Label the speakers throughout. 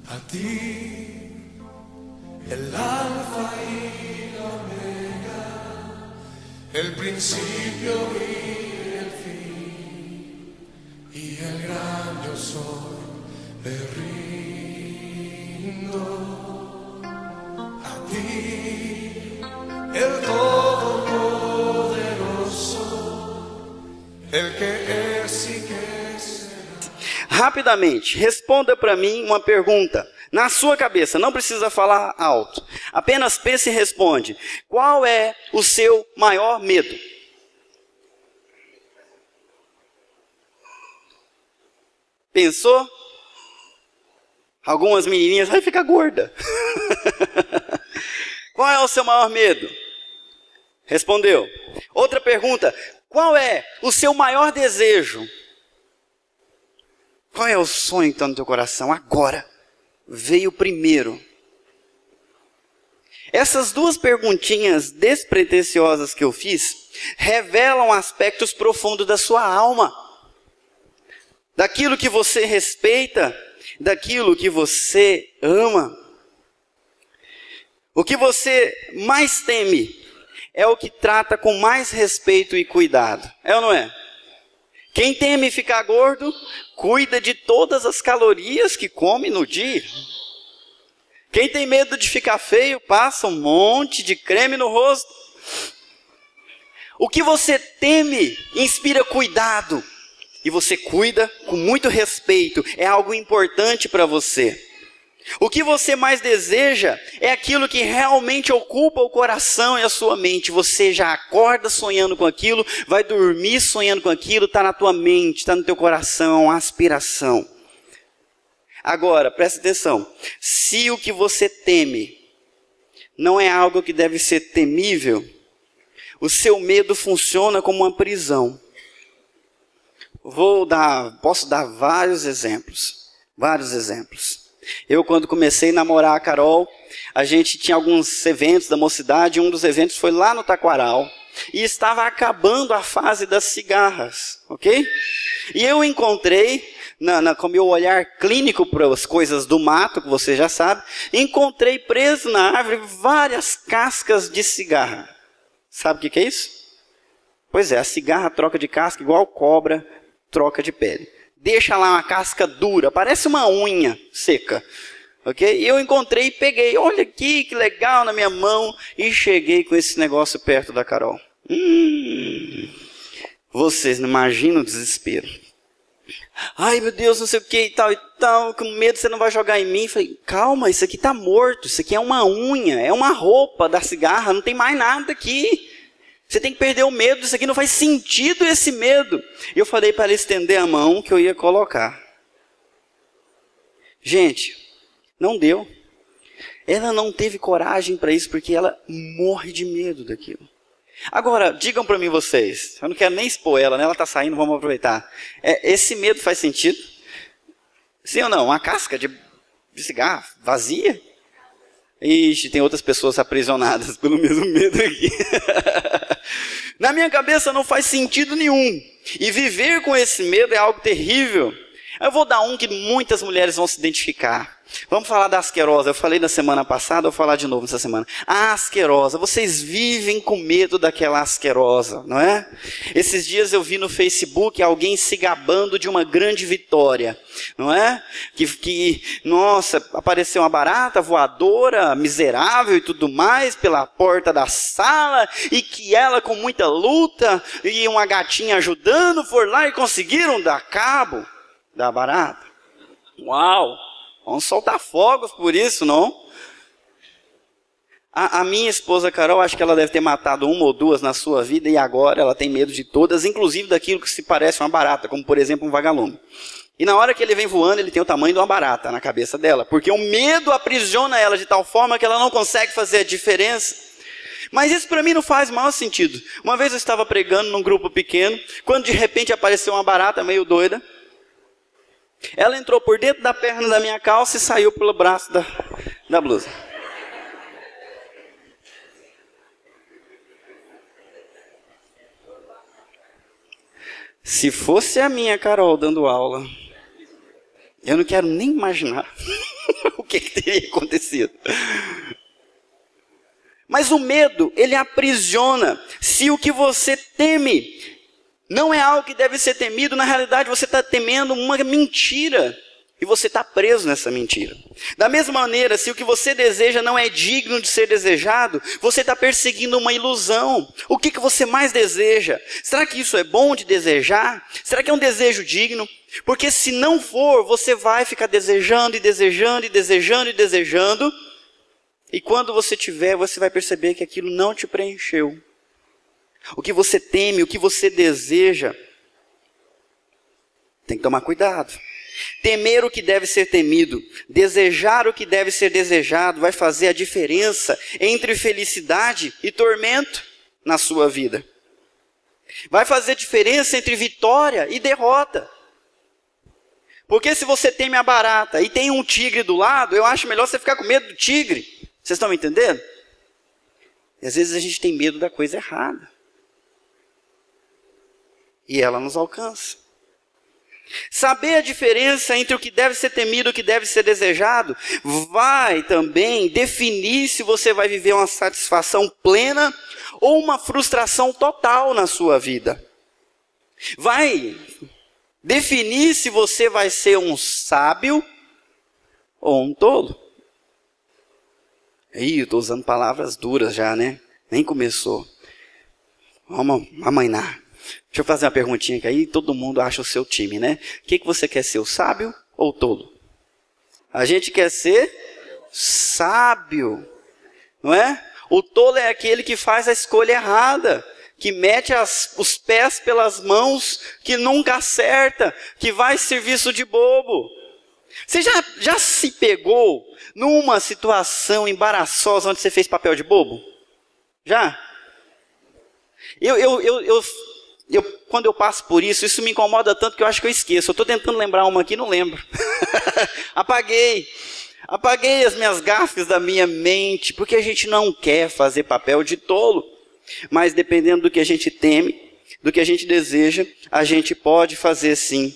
Speaker 1: A ti, el alfa y la omega, el principio y el fin, y el gran yo soy, me rindo. A ti, el todopoderoso, el que es y que será.
Speaker 2: Rapidamente, responda para mim uma pergunta. Na sua cabeça, não precisa falar alto. Apenas pense e responde. Qual é o seu maior medo? Pensou? Algumas menininhas, vai ficar gorda. Qual é o seu maior medo? Respondeu. Outra pergunta. Qual é o seu maior desejo? Qual é o sonho que está no teu coração agora? Veio primeiro. Essas duas perguntinhas despretensiosas que eu fiz revelam aspectos profundos da sua alma. Daquilo que você respeita, daquilo que você ama. O que você mais teme é o que trata com mais respeito e cuidado. É ou não é? Quem teme ficar gordo, cuida de todas as calorias que come no dia. Quem tem medo de ficar feio, passa um monte de creme no rosto. O que você teme inspira cuidado. E você cuida com muito respeito. É algo importante para você. O que você mais deseja é aquilo que realmente ocupa o coração e a sua mente. Você já acorda sonhando com aquilo, vai dormir sonhando com aquilo, está na tua mente, está no teu coração, é uma aspiração. Agora, presta atenção. Se o que você teme não é algo que deve ser temível, o seu medo funciona como uma prisão. Posso dar vários exemplos. Eu, quando comecei a namorar a Carol, a gente tinha alguns eventos da mocidade, e um dos eventos foi lá no Taquaral, e estava acabando a fase das cigarras, ok? E eu encontrei, com meu olhar clínico para as coisas do mato, que você já sabe, encontrei preso na árvore várias cascas de cigarra. Sabe o que é isso? Pois é, a cigarra troca de casca igual cobra troca de pele. Deixa lá uma casca dura, parece uma unha seca, ok? E eu encontrei e peguei, olha aqui que legal na minha mão, e cheguei com esse negócio perto da Carol. Vocês não imaginam o desespero. Ai meu Deus, não sei o que e tal, com medo você não vai jogar em mim. Falei, calma, isso aqui está morto, isso aqui é uma unha, é uma roupa da cigarra, não tem mais nada aqui. Você tem que perder o medo, isso aqui não faz sentido esse medo. E eu falei para ela estender a mão que eu ia colocar. Gente, não deu. Ela não teve coragem para isso porque ela morre de medo daquilo. Agora, digam para mim vocês, eu não quero nem expor ela, né? Ela está saindo, vamos aproveitar. Esse medo faz sentido? Sim ou não? Uma casca de cigarro vazia? Ixi, tem outras pessoas aprisionadas pelo mesmo medo aqui. Na minha cabeça não faz sentido nenhum. E viver com esse medo é algo terrível. Eu vou dar um que muitas mulheres vão se identificar. Vamos falar da asquerosa. Eu falei na semana passada, eu vou falar de novo nessa semana. A asquerosa. Vocês vivem com medo daquela asquerosa, não é? Esses dias eu vi no Facebook alguém se gabando de uma grande vitória, não é? Nossa, apareceu uma barata voadora, miserável e tudo mais, pela porta da sala, e que ela com muita luta, e uma gatinha ajudando, foram lá e conseguiram dar cabo da barata. Uau! Vamos soltar fogos por isso, não? A minha esposa Carol, acho que ela deve ter matado uma ou duas na sua vida, e agora ela tem medo de todas, inclusive daquilo que se parece uma barata, como por exemplo um vagalume. E na hora que ele vem voando, ele tem o tamanho de uma barata na cabeça dela, porque o medo aprisiona ela de tal forma que ela não consegue fazer a diferença. Mas isso para mim não faz mau sentido. Uma vez eu estava pregando num grupo pequeno, quando de repente apareceu uma barata meio doida. Ela entrou por dentro da perna da minha calça e saiu pelo braço da blusa. Se fosse a minha Carol dando aula, eu não quero nem imaginar o que teria acontecido. Mas o medo, ele aprisiona. Se o que você teme não é algo que deve ser temido, na realidade você está temendo uma mentira. E você está preso nessa mentira. Da mesma maneira, se o que você deseja não é digno de ser desejado, você está perseguindo uma ilusão. O que você mais deseja? Será que isso é bom de desejar? Será que é um desejo digno? Porque se não for, você vai ficar desejando e desejando e desejando e desejando. E quando você tiver, você vai perceber que aquilo não te preencheu. O que você teme, o que você deseja, tem que tomar cuidado. Temer o que deve ser temido, desejar o que deve ser desejado, vai fazer a diferença entre felicidade e tormento na sua vida. Vai fazer diferença entre vitória e derrota. Porque se você teme a barata e tem um tigre do lado, eu acho melhor você ficar com medo do tigre. Vocês estão me entendendo? E às vezes a gente tem medo da coisa errada. E ela nos alcança. Saber a diferença entre o que deve ser temido e o que deve ser desejado vai também definir se você vai viver uma satisfação plena ou uma frustração total na sua vida. Vai definir se você vai ser um sábio ou um tolo. Ih, eu estou usando palavras duras já, né? Nem começou. Vamos amainar. Deixa eu fazer uma perguntinha que aí todo mundo acha o seu time, né? O que você quer ser, o sábio ou o tolo? A gente quer ser sábio, não é? O tolo é aquele que faz a escolha errada, que mete os pés pelas mãos, que nunca acerta, que vai serviço de bobo. Você já se pegou numa situação embaraçosa onde você fez papel de bobo? Já? Quando eu passo por isso me incomoda tanto que eu acho que eu esqueço. Eu estou tentando lembrar uma aqui e não lembro. Apaguei as minhas gafes da minha mente, porque a gente não quer fazer papel de tolo. Mas dependendo do que a gente teme, do que a gente deseja, a gente pode fazer sim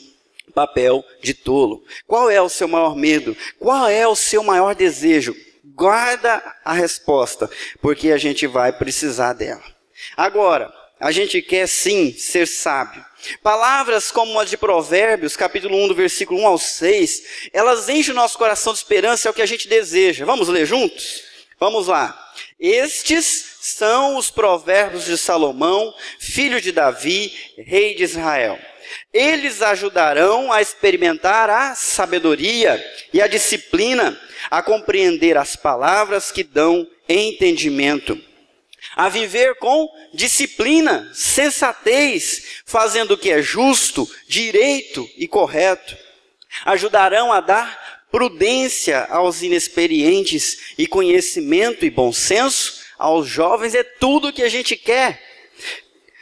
Speaker 2: papel de tolo. Qual é o seu maior medo? Qual é o seu maior desejo? Guarda a resposta, porque a gente vai precisar dela. Agora, a gente quer sim ser sábio. Palavras como as de Provérbios, capítulo 1, do versículo 1 ao 6, elas enchem o nosso coração de esperança, é o que a gente deseja. Vamos ler juntos? Vamos lá. Estes são os provérbios de Salomão, filho de Davi, rei de Israel. Eles ajudarão a experimentar a sabedoria e a disciplina, a compreender as palavras que dão entendimento, a viver com disciplina, sensatez, fazendo o que é justo, direito e correto. Ajudarão a dar prudência aos inexperientes e conhecimento e bom senso aos jovens. É tudo o que a gente quer.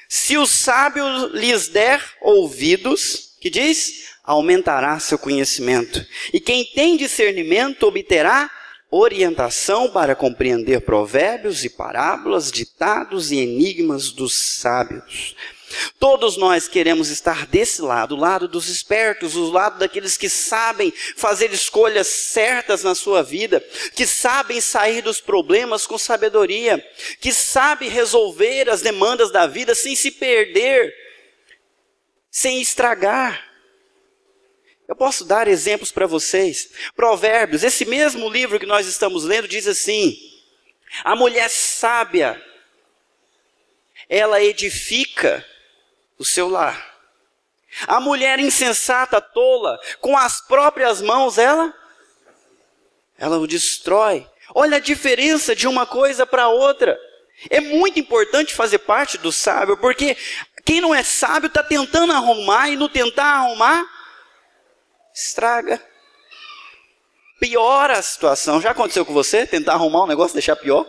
Speaker 2: Se o sábio lhes der ouvidos, que diz? Aumentará seu conhecimento. E quem tem discernimento obterá orientação para compreender provérbios e parábolas, ditados e enigmas dos sábios. Todos nós queremos estar desse lado, o lado dos espertos, o lado daqueles que sabem fazer escolhas certas na sua vida, que sabem sair dos problemas com sabedoria, que sabem resolver as demandas da vida sem se perder, sem estragar. Eu posso dar exemplos para vocês. Provérbios, esse mesmo livro que nós estamos lendo, diz assim: a mulher sábia, ela edifica o seu lar. A mulher insensata, tola, com as próprias mãos, ela o destrói. Olha a diferença de uma coisa para outra. É muito importante fazer parte do sábio, porque quem não é sábio está tentando arrumar, e no tentar arrumar, estraga, piora a situação. Já aconteceu com você? Tentar arrumar um negócio, deixar pior?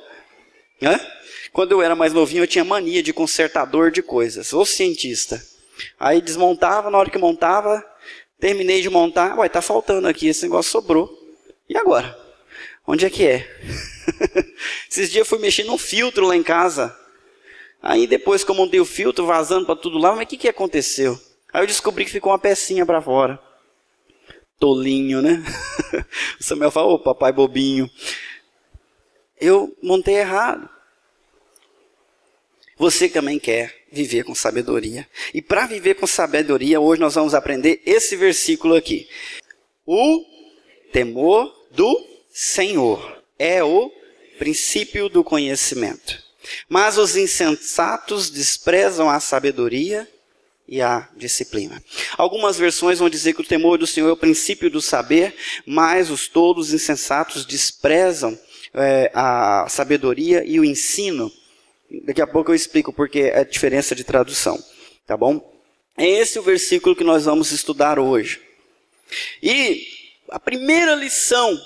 Speaker 2: Quando eu era mais novinho, eu tinha mania de consertador de coisas, ou cientista. Aí desmontava, na hora que montava, terminei de montar, ué, tá faltando aqui, esse negócio sobrou. E agora? Onde é que é? Esses dias eu fui mexer num filtro lá em casa. Aí depois que eu montei o filtro, vazando para tudo lá, mas o que aconteceu? Aí eu descobri que ficou uma pecinha para fora. tolinho, né? O Samuel fala, ô papai bobinho. Eu montei errado. Você também quer viver com sabedoria. E para viver com sabedoria, hoje nós vamos aprender esse versículo aqui. O temor do Senhor é o princípio do conhecimento. Mas os insensatos desprezam a sabedoria e a disciplina. Algumas versões vão dizer que o temor do Senhor é o princípio do saber, mas os tolos insensatos desprezam a sabedoria e o ensino. Daqui a pouco eu explico porque é a diferença de tradução, tá bom? É esse o versículo que nós vamos estudar hoje. E a primeira lição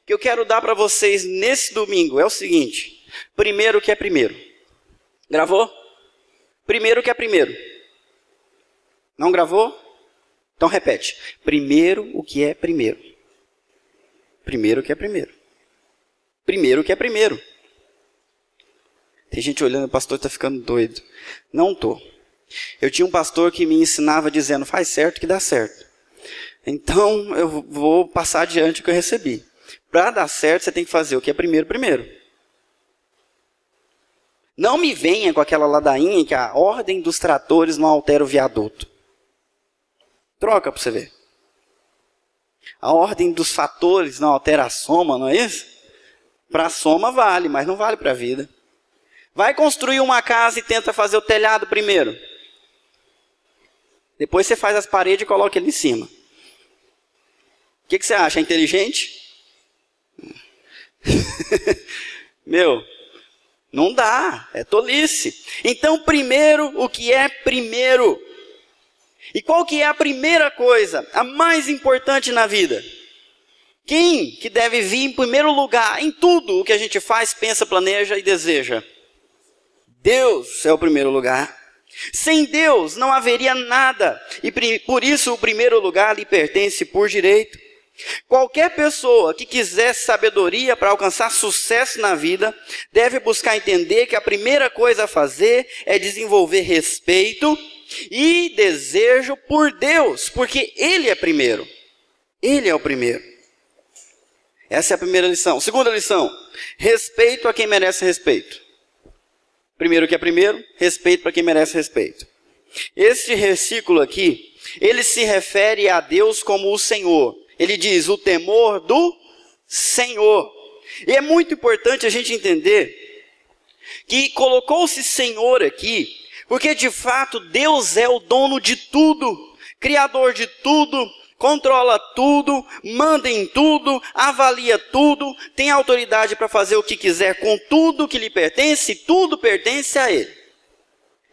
Speaker 2: que eu quero dar para vocês nesse domingo é o seguinte. Primeiro o que é primeiro. Gravou? Primeiro o que é primeiro. Não gravou? Então repete. Primeiro o que é primeiro. Primeiro o que é primeiro. Primeiro o que é primeiro. Tem gente olhando, o pastor está ficando doido. Não estou. Eu tinha um pastor que me ensinava dizendo, faz certo que dá certo. Então eu vou passar adiante o que eu recebi. Para dar certo, você tem que fazer o que é primeiro, primeiro. Não me venha com aquela ladainha que a ordem dos tratores não altera o viaduto. Troca para você ver. A ordem dos fatores não altera a soma, não é isso? Para a soma vale, mas não vale para a vida. Vai construir uma casa e tenta fazer o telhado primeiro. Depois você faz as paredes e coloca ele em cima. O que você acha? É inteligente? Meu, não dá. É tolice. Então, primeiro, o que é primeiro? E qual que é a primeira coisa, a mais importante na vida? Quem que deve vir em primeiro lugar em tudo o que a gente faz, pensa, planeja e deseja? Deus é o primeiro lugar. Sem Deus não haveria nada. E por isso o primeiro lugar lhe pertence por direito. Qualquer pessoa que quiser sabedoria para alcançar sucesso na vida, deve buscar entender que a primeira coisa a fazer é desenvolver respeito e desejo por Deus, porque Ele é primeiro. Ele é o primeiro. Essa é a primeira lição. Segunda lição, respeito a quem merece respeito. Primeiro que é primeiro, respeito para quem merece respeito. Este versículo aqui, ele se refere a Deus como o Senhor. Ele diz, o temor do Senhor. E é muito importante a gente entender que colocou-se Senhor aqui, porque de fato Deus é o dono de tudo, criador de tudo, controla tudo, manda em tudo, avalia tudo, tem autoridade para fazer o que quiser com tudo que lhe pertence, tudo pertence a Ele.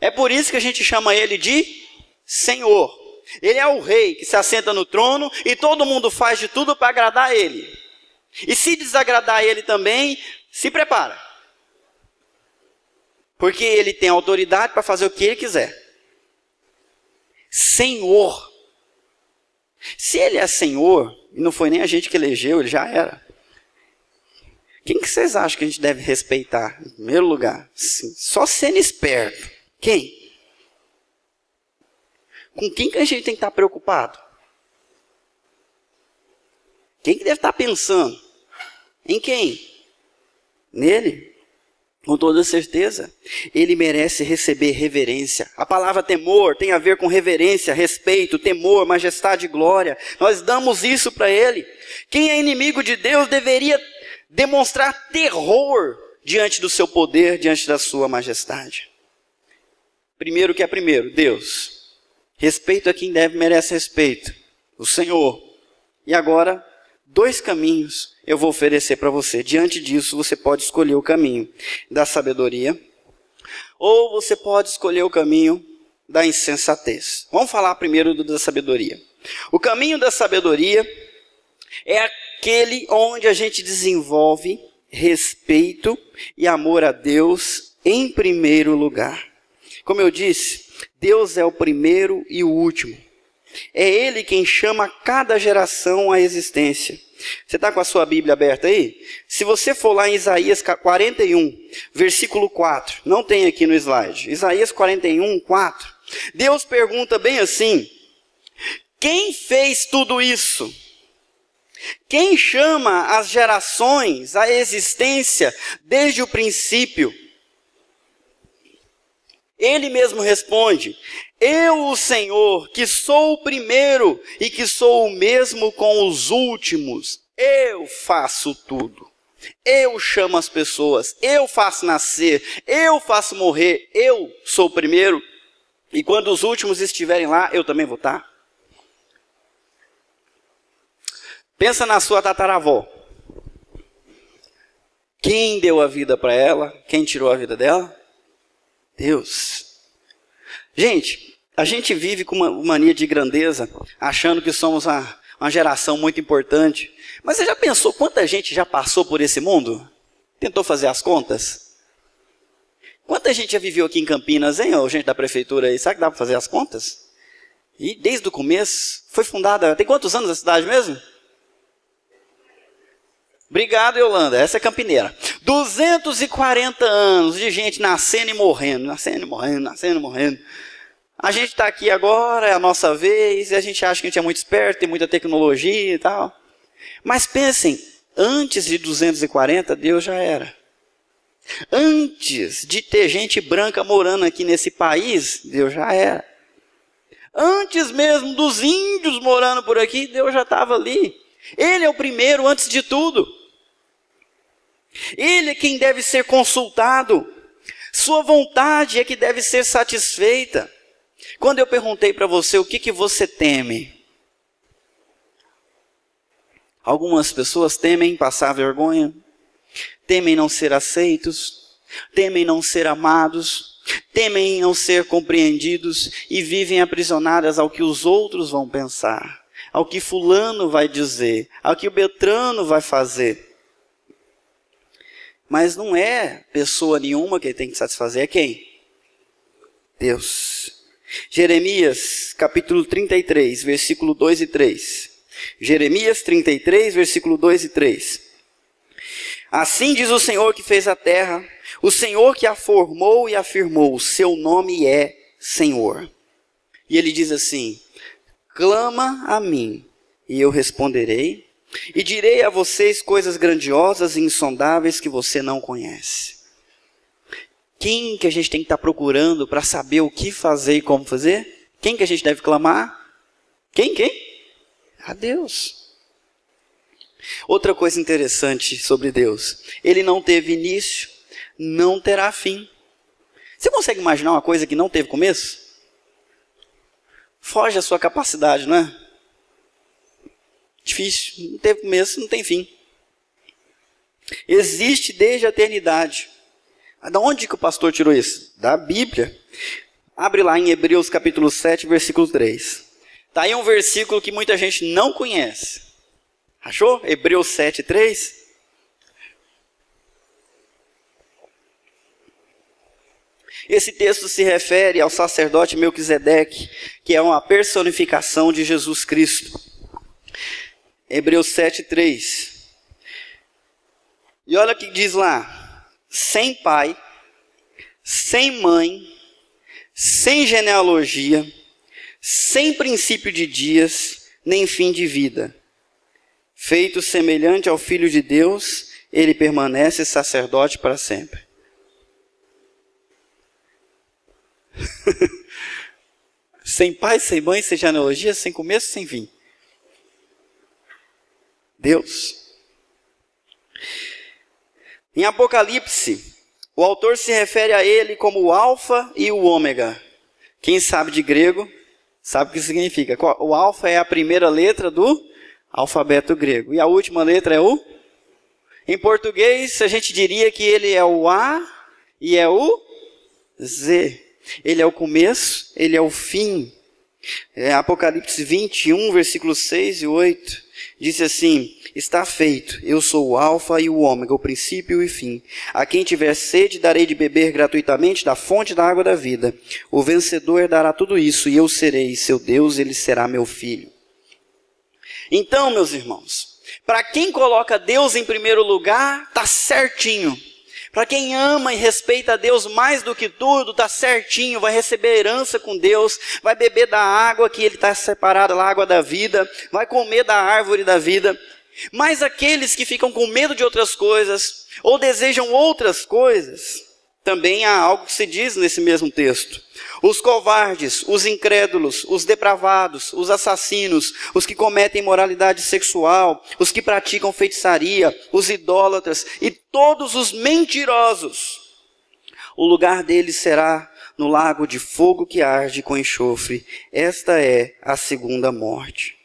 Speaker 2: É por isso que a gente chama Ele de Senhor. Ele é o rei que se assenta no trono e todo mundo faz de tudo para agradar a Ele. E se desagradar a Ele também, se prepara. Porque Ele tem autoridade para fazer o que Ele quiser. Senhor. Se Ele é Senhor, e não foi nem a gente que elegeu, Ele já era. Quem que vocês acham que a gente deve respeitar? Em primeiro lugar, sim, só sendo esperto. Quem? Com quem que a gente tem que estar preocupado? Quem que deve estar pensando? Em quem? Nele? Com toda certeza, ele merece receber reverência. A palavra temor tem a ver com reverência, respeito, temor, majestade e glória. Nós damos isso para ele. Quem é inimigo de Deus deveria demonstrar terror diante do seu poder, diante da sua majestade. Primeiro que é primeiro, Deus. Respeito a quem merece respeito, o Senhor. E agora, 2 caminhos eu vou oferecer para você. Diante disso, você pode escolher o caminho da sabedoria, ou você pode escolher o caminho da insensatez. Vamos falar primeiro da sabedoria. O caminho da sabedoria é aquele onde a gente desenvolve respeito e amor a Deus em primeiro lugar. Como eu disse, Deus é o primeiro e o último. É Ele quem chama cada geração à existência. Você está com a sua Bíblia aberta aí? Se você for lá em Isaías 41, versículo 4, não tem aqui no slide. Isaías 41, 4. Deus pergunta bem assim: quem fez tudo isso? Quem chama as gerações à existência desde o princípio? Ele mesmo responde: eu, o Senhor, que sou o primeiro e que sou o mesmo com os últimos, eu faço tudo. Eu chamo as pessoas, eu faço nascer, eu faço morrer, eu sou o primeiro. E quando os últimos estiverem lá, eu também vou estar. Pensa na sua tataravó. Quem deu a vida para ela? Quem tirou a vida dela? Deus. Gente, a gente vive com uma mania de grandeza, achando que somos uma geração muito importante. Mas você já pensou quanta gente já passou por esse mundo? Tentou fazer as contas? Quanta gente já viveu aqui em Campinas, hein? Ou gente da prefeitura aí, sabe que dá para fazer as contas? E desde o começo, foi fundada, tem quantos anos a cidade mesmo? Obrigado, Yolanda, essa é campineira. 240 anos de gente nascendo e morrendo, nascendo e morrendo, nascendo e morrendo. A gente está aqui agora, é a nossa vez, e a gente acha que a gente é muito esperto, tem muita tecnologia e tal. Mas pensem, antes de 240, Deus já era. Antes de ter gente branca morando aqui nesse país, Deus já era. Antes mesmo dos índios morando por aqui, Deus já estava ali. Ele é o primeiro antes de tudo. Ele é quem deve ser consultado. Sua vontade é que deve ser satisfeita. Quando eu perguntei para você o que você teme, algumas pessoas temem passar vergonha, temem não ser aceitos, temem não ser amados, temem não ser compreendidos e vivem aprisionadas ao que os outros vão pensar, ao que fulano vai dizer, ao que o Beltrano vai fazer. Mas não é pessoa nenhuma que ele tem que satisfazer, é quem? Deus. Jeremias, capítulo 33, versículo 2 e 3. Jeremias 33, versículo 2 e 3. Assim diz o Senhor que fez a terra, o Senhor que a formou e afirmou, seu nome é Senhor. E ele diz assim: clama a mim, e eu responderei, e direi a vocês coisas grandiosas e insondáveis que você não conhece. Quem que a gente tem que estar procurando para saber o que fazer e como fazer? Quem que a gente deve clamar? Quem? A Deus. Outra coisa interessante sobre Deus: ele não teve início, não terá fim. Você consegue imaginar uma coisa que não teve começo? Foge à sua capacidade, não é? Difícil, não teve começo, não tem fim. Existe desde a eternidade. Da onde que o pastor tirou isso? Da Bíblia. Abre lá em Hebreus capítulo 7, versículo 3. Está aí um versículo que muita gente não conhece. Achou? Hebreus 7, 3. Esse texto se refere ao sacerdote Melquisedeque, que é uma personificação de Jesus Cristo. Hebreus 7, 3. E olha o que diz lá: sem pai, sem mãe, sem genealogia, sem princípio de dias, nem fim de vida. Feito semelhante ao Filho de Deus, ele permanece sacerdote para sempre. Sem pai, sem mãe, sem genealogia, sem começo, sem fim. Deus. Em Apocalipse, o autor se refere a ele como o alfa e o ômega. Quem sabe de grego, sabe o que significa. O alfa é a primeira letra do alfabeto grego. E a última letra é o? Em português, a gente diria que ele é o A e é o Z. Ele é o começo, ele é o fim. Apocalipse 21, versículos 6 e 8. Diz assim: está feito, eu sou o alfa e o ômega, o princípio e o fim. A quem tiver sede, darei de beber gratuitamente da fonte da água da vida. O vencedor herdará tudo isso, e eu serei seu Deus, ele será meu filho. Então, meus irmãos, para quem coloca Deus em primeiro lugar, está certinho. Para quem ama e respeita a Deus mais do que tudo, está certinho, vai receber herança com Deus, vai beber da água que Ele está separada, a água da vida, vai comer da árvore da vida. Mas aqueles que ficam com medo de outras coisas, ou desejam outras coisas, também há algo que se diz nesse mesmo texto. Os covardes, os incrédulos, os depravados, os assassinos, os que cometem imoralidade sexual, os que praticam feitiçaria, os idólatras e todos os mentirosos, o lugar deles será no lago de fogo que arde com enxofre. Esta é a segunda morte.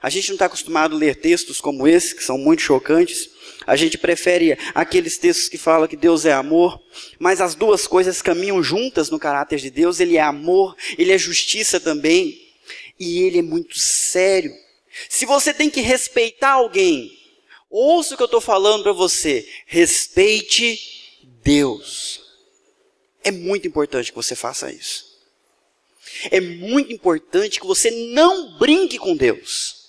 Speaker 2: A gente não está acostumado a ler textos como esse, que são muito chocantes. A gente prefere aqueles textos que falam que Deus é amor, mas as duas coisas caminham juntas no caráter de Deus. Ele é amor, ele é justiça também, e ele é muito sério. Se você tem que respeitar alguém, ouça o que eu estou falando para você, respeite Deus. É muito importante que você faça isso. É muito importante que você não brinque com Deus.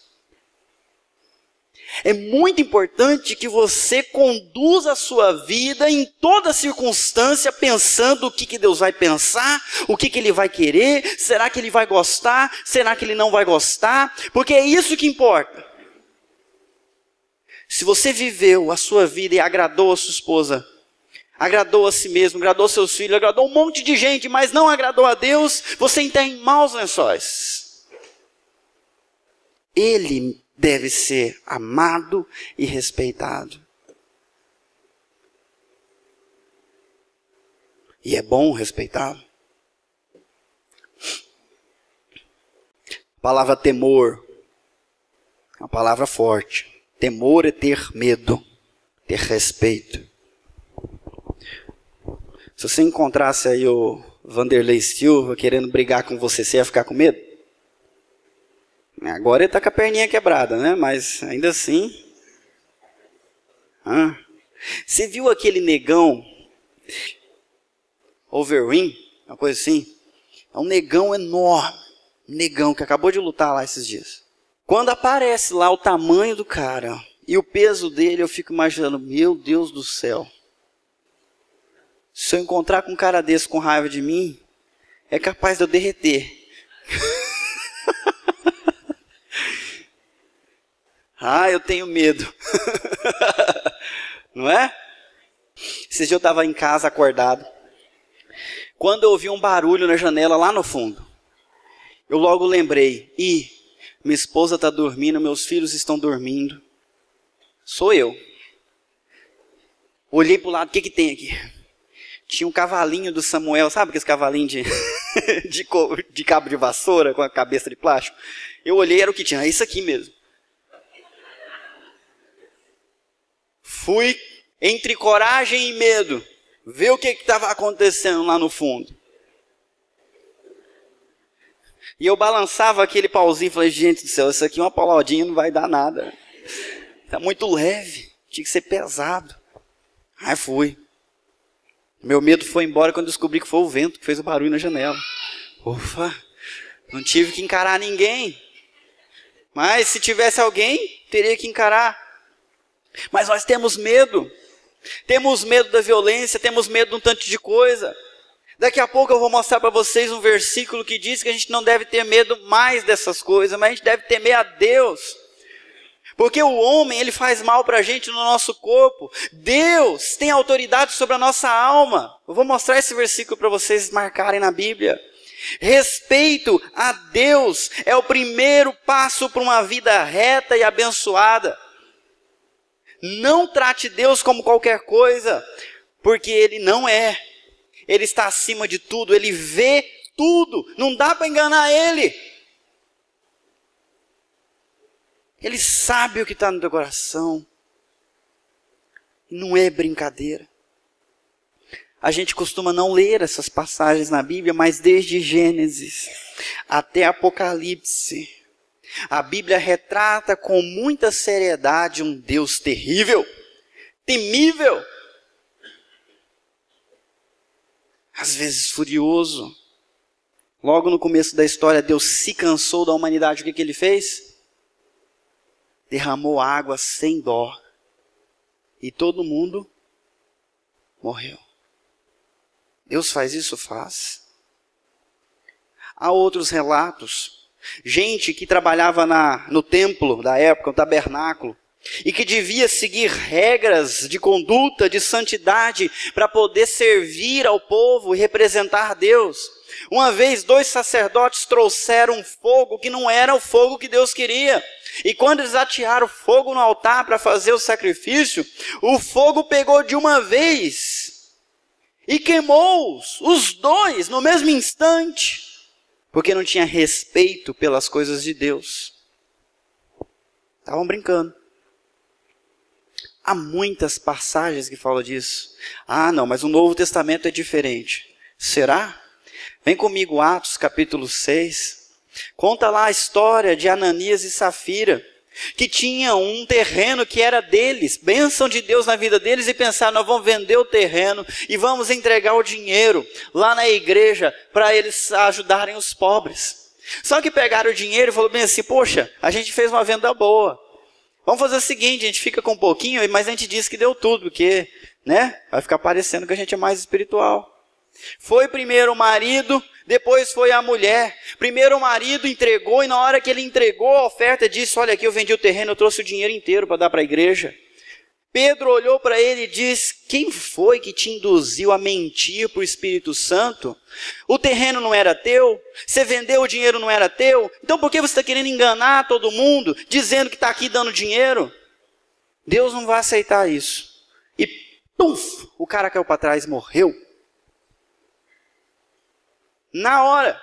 Speaker 2: É muito importante que você conduza a sua vida em toda circunstância pensando o que Deus vai pensar, o que Ele vai querer, será que Ele vai gostar, será que Ele não vai gostar, porque é isso que importa. Se você viveu a sua vida e agradou a sua esposa, agradou a si mesmo, agradou seus filhos, agradou um monte de gente, mas não agradou a Deus, você está em maus lençóis. Ele deve ser amado e respeitado. E é bom respeitá-lo. A palavra temor é uma palavra forte. Temor é ter medo, ter respeito. Se você encontrasse aí o Vanderlei Silva querendo brigar com você, você ia ficar com medo? Agora ele está com a perninha quebrada, né? Mas ainda assim. Você viu aquele negão, Overeem, uma coisa assim? É um negão enorme. Um negão que acabou de lutar lá esses dias. Quando aparece lá o tamanho do cara e o peso dele, eu fico imaginando, meu Deus do céu. Se eu encontrar com um cara desse com raiva de mim, é capaz de eu derreter. Eu tenho medo. Não é? Esse dia eu estava em casa acordado. Quando eu ouvi um barulho na janela lá no fundo, eu logo lembrei, minha esposa está dormindo, meus filhos estão dormindo. Sou eu. Olhei para o lado, o que tem aqui? Tinha um cavalinho do Samuel, sabe aqueles cavalinhos de cabo de vassoura com a cabeça de plástico? Eu olhei, era o que tinha, é isso aqui mesmo. Fui entre coragem e medo, ver o que estava acontecendo lá no fundo. E eu balançava aquele pauzinho e falei, gente do céu, isso aqui é uma pauladinha, não vai dar nada. Está muito leve, tinha que ser pesado. Aí fui. Meu medo foi embora quando descobri que foi o vento que fez o barulho na janela. Ufa, não tive que encarar ninguém. Mas se tivesse alguém, teria que encarar. Mas nós temos medo. Temos medo da violência, temos medo de um tanto de coisa. Daqui a pouco eu vou mostrar para vocês um versículo que diz que a gente não deve ter medo mais dessas coisas, mas a gente deve temer a Deus. Porque o homem, ele faz mal para a gente no nosso corpo. Deus tem autoridade sobre a nossa alma. Eu vou mostrar esse versículo para vocês marcarem na Bíblia. Respeito a Deus é o primeiro passo para uma vida reta e abençoada. Não trate Deus como qualquer coisa, porque Ele não é. Ele está acima de tudo, Ele vê tudo, não dá para enganar Ele. Ele sabe o que está no teu coração. Não é brincadeira. A gente costuma não ler essas passagens na Bíblia, mas desde Gênesis até Apocalipse, a Bíblia retrata com muita seriedade um Deus terrível, temível, às vezes furioso. Logo no começo da história, Deus se cansou da humanidade. O que Ele fez? Derramou água sem dó. E todo mundo morreu. Deus faz isso? Faz. Há outros relatos gente que trabalhava no templo da época, no tabernáculo, e que devia seguir regras de conduta, de santidade, para poder servir ao povo e representar Deus. Uma vez, 2 sacerdotes trouxeram um fogo que não era o fogo que Deus queria. E quando eles atearam fogo no altar para fazer o sacrifício, o fogo pegou de uma vez e queimou os 2 no mesmo instante, porque não tinha respeito pelas coisas de Deus. Estavam brincando. Há muitas passagens que falam disso. Ah, não, mas o Novo Testamento é diferente. Será? Vem comigo, Atos capítulo 6. Conta lá a história de Ananias e Safira, que tinham um terreno que era deles, bênção de Deus na vida deles, e pensaram, nós vamos vender o terreno e vamos entregar o dinheiro lá na igreja para eles ajudarem os pobres. Só que pegaram o dinheiro e falaram bem assim, poxa, a gente fez uma venda boa. Vamos fazer o seguinte, a gente fica com um pouquinho, mas a gente diz que deu tudo, porque, né, vai ficar parecendo que a gente é mais espiritual. Foi primeiro o marido, depois foi a mulher. Primeiro o marido entregou, e na hora que ele entregou a oferta, disse, olha aqui, eu vendi o terreno, eu trouxe o dinheiro inteiro para dar para a igreja. Pedro olhou para ele e disse, quem foi que te induziu a mentir para o Espírito Santo? O terreno não era teu? Você vendeu o dinheiro, não era teu? Então por que você está querendo enganar todo mundo, dizendo que está aqui dando dinheiro? Deus não vai aceitar isso. E puf, o cara caiu para trás e morreu. Na hora.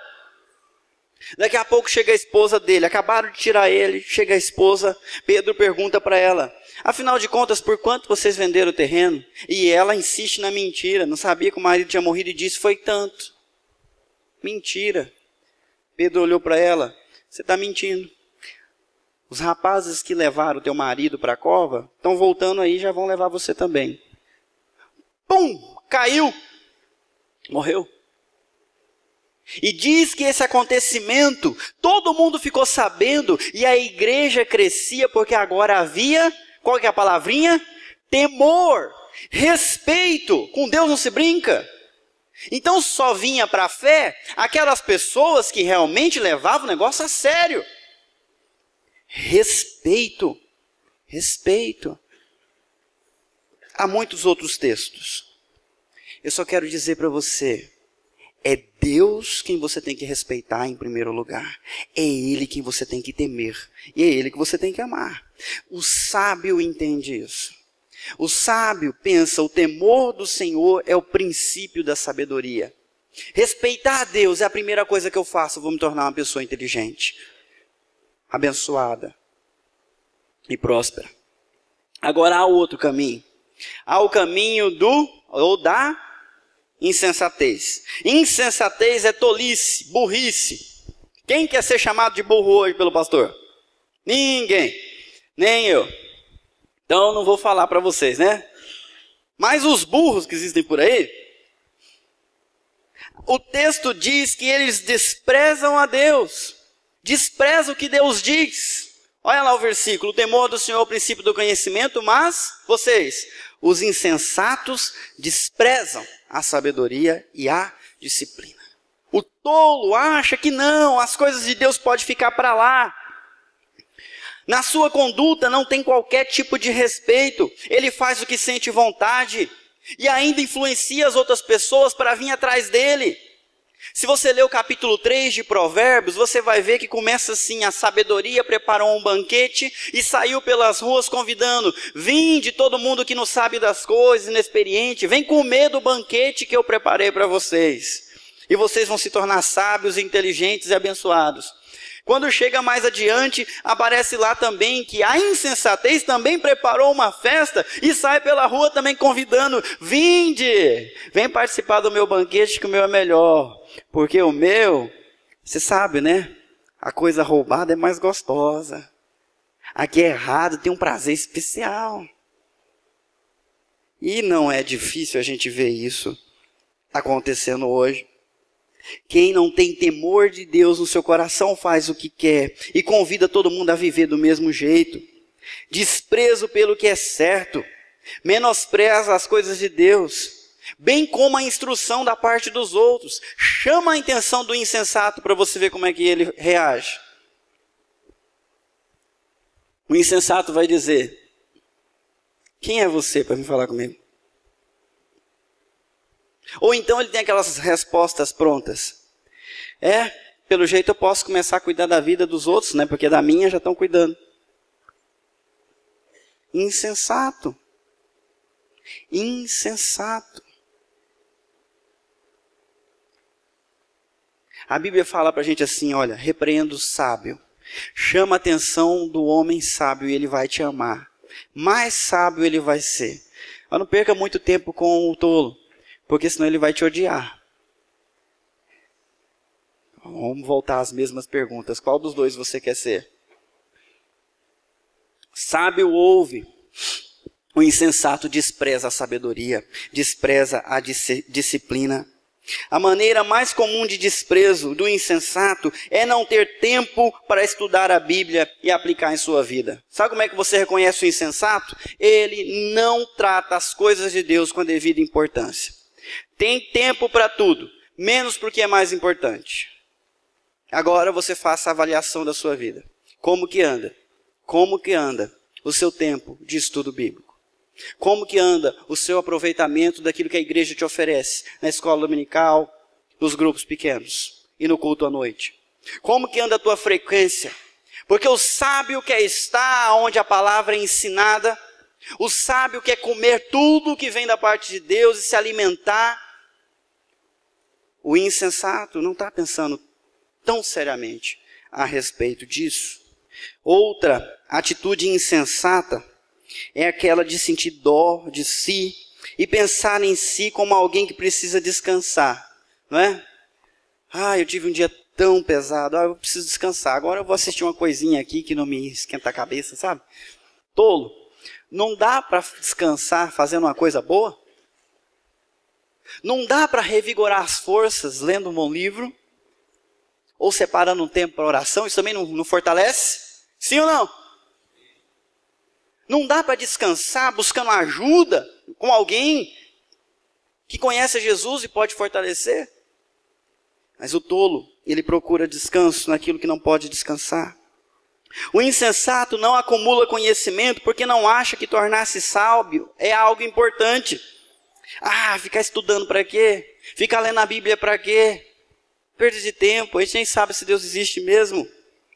Speaker 2: Daqui a pouco chega a esposa dele, acabaram de tirar ele, chega a esposa, Pedro pergunta para ela, afinal de contas, por quanto vocês venderam o terreno? E ela insiste na mentira, não sabia que o marido tinha morrido e disse, foi tanto. Mentira. Pedro olhou para ela, você está mentindo. Os rapazes que levaram o teu marido para a cova, estão voltando aí, já vão levar você também. Pum, caiu, morreu. E diz que esse acontecimento, todo mundo ficou sabendo, e a igreja crescia, porque agora havia, qual que é a palavrinha? Temor, respeito, com Deus não se brinca. Então só vinha para a fé aquelas pessoas que realmente levavam o negócio a sério. Respeito, respeito. Há muitos outros textos. Eu só quero dizer para você, é Deus quem você tem que respeitar em primeiro lugar. É Ele quem você tem que temer. E é Ele que você tem que amar. O sábio entende isso. O sábio pensa, o temor do Senhor é o princípio da sabedoria. Respeitar a Deus é a primeira coisa que eu faço. Eu vou me tornar uma pessoa inteligente, abençoada e próspera. Agora há outro caminho. Há o caminho da insensatez. Insensatez é tolice, burrice. Quem quer ser chamado de burro hoje pelo pastor? Ninguém, nem eu. Então não vou falar para vocês, né? Mas os burros que existem por aí, o texto diz que eles desprezam a Deus, desprezam o que Deus diz. Olha lá o versículo, o temor do Senhor é o princípio do conhecimento, mas vocês, os insensatos, desprezam a sabedoria e a disciplina. O tolo acha que não, as coisas de Deus podem ficar para lá. Na sua conduta não tem qualquer tipo de respeito. Ele faz o que sente vontade e ainda influencia as outras pessoas para vir atrás dele. Se você ler o capítulo 3 de Provérbios, você vai ver que começa assim, a sabedoria preparou um banquete e saiu pelas ruas convidando, vinde todo mundo que não sabe das coisas, inexperiente, vem comer do banquete que eu preparei para vocês. E vocês vão se tornar sábios, inteligentes e abençoados. Quando chega mais adiante, aparece lá também que a insensatez também preparou uma festa e sai pela rua também convidando, vinde, vem participar do meu banquete que o meu é melhor. Porque o meu, você sabe, né? A coisa roubada é mais gostosa. A que é errado tem um prazer especial. E não é difícil a gente ver isso acontecendo hoje. Quem não tem temor de Deus no seu coração faz o que quer e convida todo mundo a viver do mesmo jeito. Desprezo pelo que é certo, menospreza as coisas de Deus, bem como a instrução da parte dos outros. Chama a atenção do insensato para você ver como é que ele reage. O insensato vai dizer: quem é você para vir falar comigo? Ou então ele tem aquelas respostas prontas. Pelo jeito eu posso começar a cuidar da vida dos outros, né? Porque da minha já estão cuidando. Insensato. Insensato. A Bíblia fala para a gente assim, olha, repreenda o sábio. Chama a atenção do homem sábio e ele vai te amar. Mais sábio ele vai ser. Mas não perca muito tempo com o tolo, porque senão ele vai te odiar. Vamos voltar às mesmas perguntas. Qual dos dois você quer ser? Sábio ouve. O insensato despreza a sabedoria, despreza a disciplina. A maneira mais comum de desprezo do insensato é não ter tempo para estudar a Bíblia e aplicar em sua vida. Sabe como é que você reconhece o insensato? Ele não trata as coisas de Deus com a devida importância. Tem tempo para tudo, menos porque é mais importante. Agora você faça a avaliação da sua vida. Como que anda? Como que anda o seu tempo de estudo bíblico? Como que anda o seu aproveitamento daquilo que a igreja te oferece na escola dominical, nos grupos pequenos e no culto à noite? Como que anda a tua frequência? Porque o sábio quer estar onde a palavra é ensinada, o sábio quer comer tudo que vem da parte de Deus e se alimentar. O insensato não está pensando tão seriamente a respeito disso. Outra atitude insensata é aquela de sentir dó de si e pensar em si como alguém que precisa descansar, não é? Eu tive um dia tão pesado, eu preciso descansar, agora eu vou assistir uma coisinha aqui que não me esquenta a cabeça, sabe? Tolo. Não dá para descansar fazendo uma coisa boa? Não dá para revigorar as forças lendo um bom livro? Ou separando um tempo para oração? Isso também não fortalece? Sim ou não? Não dá para descansar buscando ajuda com alguém que conhece Jesus e pode fortalecer? Mas o tolo, ele procura descanso naquilo que não pode descansar. O insensato não acumula conhecimento porque não acha que tornar-se sábio é algo importante. Ficar estudando para quê? Ficar lendo a Bíblia para quê? Perda de tempo, a gente nem sabe se Deus existe mesmo.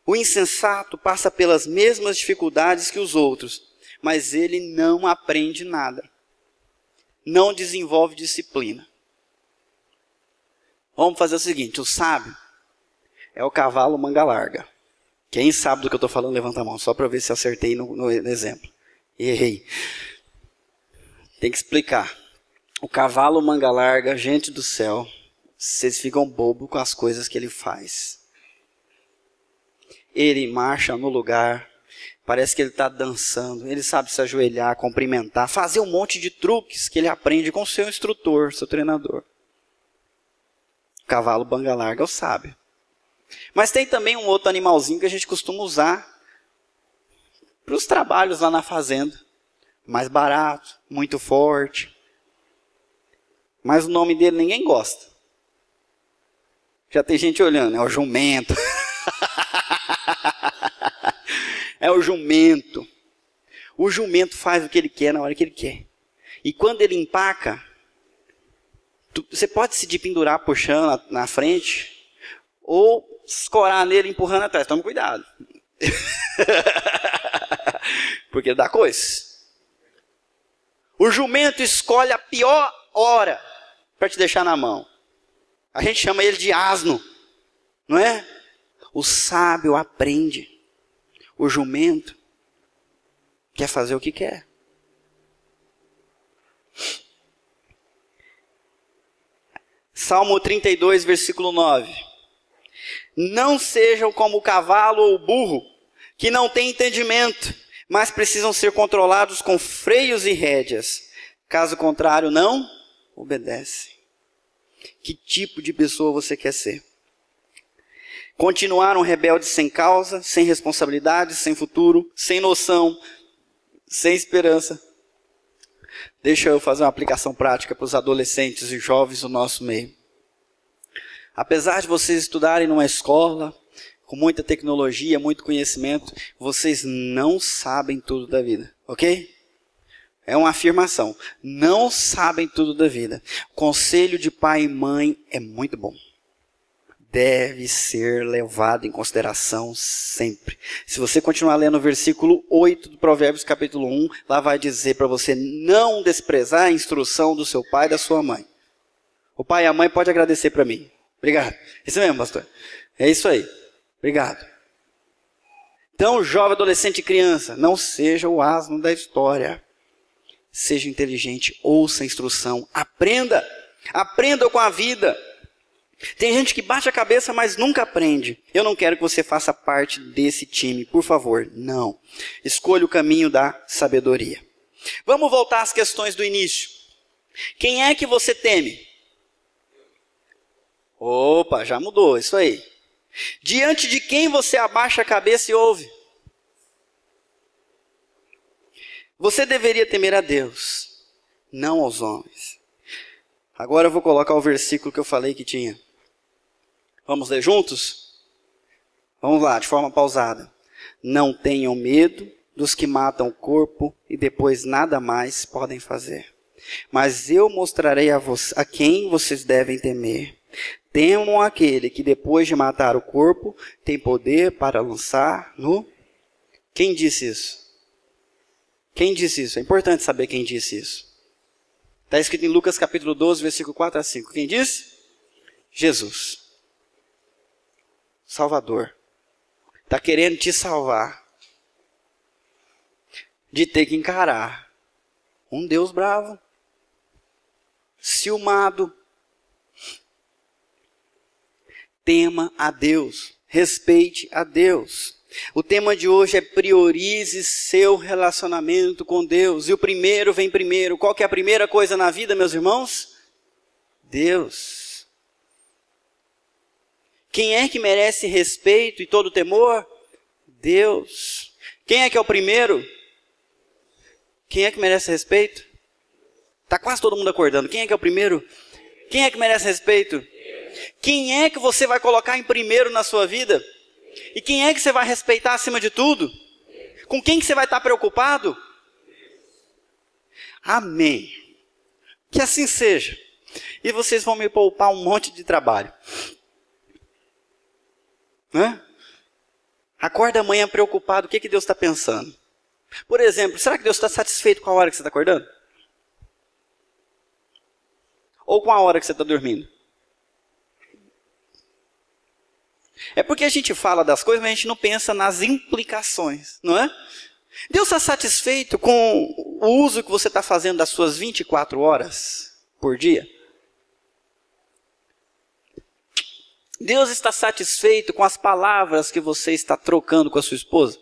Speaker 2: O insensato passa pelas mesmas dificuldades que os outros, mas ele não aprende nada. Não desenvolve disciplina. Vamos fazer o seguinte, o sábio é o cavalo manga larga. Quem sabe do que eu estou falando, levanta a mão, só para ver se acertei no exemplo. Errei. Tem que explicar. O cavalo manga larga, gente do céu, vocês ficam bobos com as coisas que ele faz. Ele marcha no lugar, parece que ele está dançando, ele sabe se ajoelhar, cumprimentar, fazer um monte de truques que ele aprende com o seu instrutor, seu treinador. O cavalo manga larga é o sábio. Mas tem também um outro animalzinho que a gente costuma usar para os trabalhos lá na fazenda. Mais barato, muito forte. Mas o nome dele ninguém gosta. Já tem gente olhando, é o jumento. É o jumento. O jumento faz o que ele quer na hora que ele quer. E quando ele empaca, você pode se pendurar puxando na frente, ou escorar nele empurrando atrás. Tome cuidado. Porque dá coisa. O jumento escolhe a pior hora para te deixar na mão. A gente chama ele de asno, não é? O sábio aprende. O jumento quer fazer o que quer. Salmo 32, versículo 9. Não sejam como o cavalo ou o burro, que não têm entendimento, mas precisam ser controlados com freios e rédeas. Caso contrário, não obedecem. Que tipo de pessoa você quer ser? Continuaram rebeldes sem causa, sem responsabilidade, sem futuro, sem noção, sem esperança. Deixa eu fazer uma aplicação prática para os adolescentes e jovens do nosso meio. Apesar de vocês estudarem numa escola, com muita tecnologia, muito conhecimento, vocês não sabem tudo da vida, ok? É uma afirmação. Não sabem tudo da vida. Conselho de pai e mãe é muito bom. Deve ser levado em consideração sempre. Se você continuar lendo o versículo 8 do Provérbios capítulo 1, lá vai dizer para você não desprezar a instrução do seu pai e da sua mãe. O pai e a mãe podem agradecer para mim. Obrigado. Isso mesmo, pastor. É isso aí. Obrigado. Então, jovem, adolescente e criança, não seja o asno da história. Seja inteligente, ouça a instrução, aprenda. Aprenda com a vida. Tem gente que bate a cabeça, mas nunca aprende. Eu não quero que você faça parte desse time, por favor. Não. Escolha o caminho da sabedoria. Vamos voltar às questões do início. Quem é que você teme? Opa, já mudou, isso aí. Diante de quem você abaixa a cabeça e ouve? Você deveria temer a Deus, não aos homens. Agora eu vou colocar o versículo que eu falei que tinha. Vamos ler juntos? Vamos lá, de forma pausada. Não tenham medo dos que matam o corpo e depois nada mais podem fazer. Mas eu mostrarei a quem vocês devem temer. Temam aquele que depois de matar o corpo tem poder para lançar no... Quem disse isso? Quem disse isso? É importante saber quem disse isso. Está escrito em Lucas capítulo 12, versículo 4 a 5. Quem disse? Jesus. Salvador. Está querendo te salvar de ter que encarar um Deus bravo, ciumado. Tema a Deus. Respeite a Deus. O tema de hoje é priorize seu relacionamento com Deus. E o primeiro vem primeiro. Qual que é a primeira coisa na vida, meus irmãos? Deus. Quem é que merece respeito e todo temor? Deus. Quem é que é o primeiro? Quem é que merece respeito? Está quase todo mundo acordando. Quem é que é o primeiro? Quem é que merece respeito? Quem é que você vai colocar em primeiro na sua vida? E quem é que você vai respeitar acima de tudo? Com quem que você vai estar preocupado? Amém. Que assim seja. E vocês vão me poupar um monte de trabalho. Acorda amanhã preocupado. O que Deus está pensando? Por exemplo, será que Deus está satisfeito com a hora que você está acordando? Ou com a hora que você está dormindo? É porque a gente fala das coisas, mas a gente não pensa nas implicações, não é? Deus está satisfeito com o uso que você está fazendo das suas 24 horas por dia? Deus está satisfeito com as palavras que você está trocando com a sua esposa?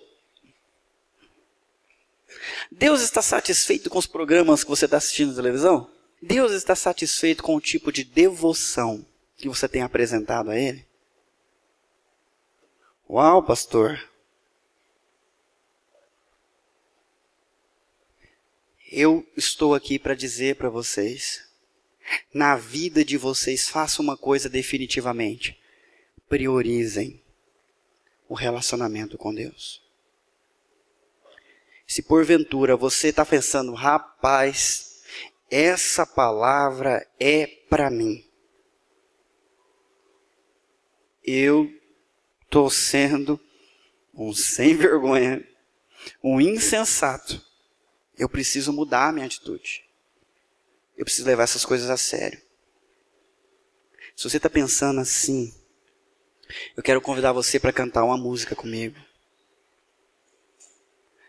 Speaker 2: Deus está satisfeito com os programas que você está assistindo na televisão? Deus está satisfeito com o tipo de devoção que você tem apresentado a Ele? Uau, pastor. Eu estou aqui para dizer para vocês, na vida de vocês, façam uma coisa definitivamente. Priorizem o relacionamento com Deus. Se porventura você está pensando, rapaz, essa palavra é para mim. Eu estou sendo um sem vergonha, um insensato. Eu preciso mudar a minha atitude. Eu preciso levar essas coisas a sério. Se você está pensando assim, eu quero convidar você para cantar uma música comigo.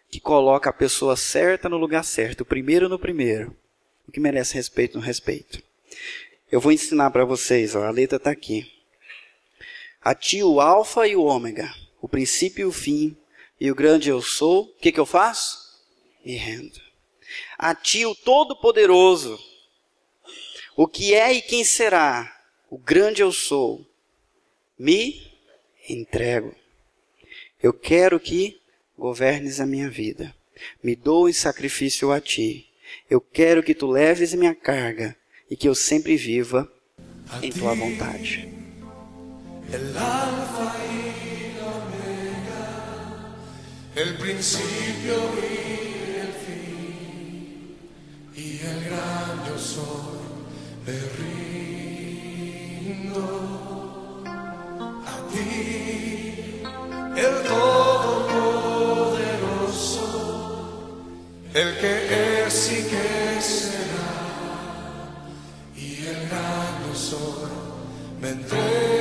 Speaker 2: Que coloca a pessoa certa no lugar certo, o primeiro no primeiro. O que merece respeito no respeito. Eu vou ensinar para vocês, a letra está aqui. A ti o alfa e o ômega, o princípio e o fim, e o grande eu sou. O que eu faço? Me rendo. A ti o todo-poderoso, o que é e quem será, o grande eu sou, me entrego. Eu quero que governes a minha vida. Me dou em sacrifício a ti. Eu quero que tu leves minha carga e que eu sempre viva em tua vontade.
Speaker 1: El alfa y la el principio y el fin, y el gran yo soy, me rindo a ti, el Todopoderoso, el que es y que será, y el gran yo soy, me entrego.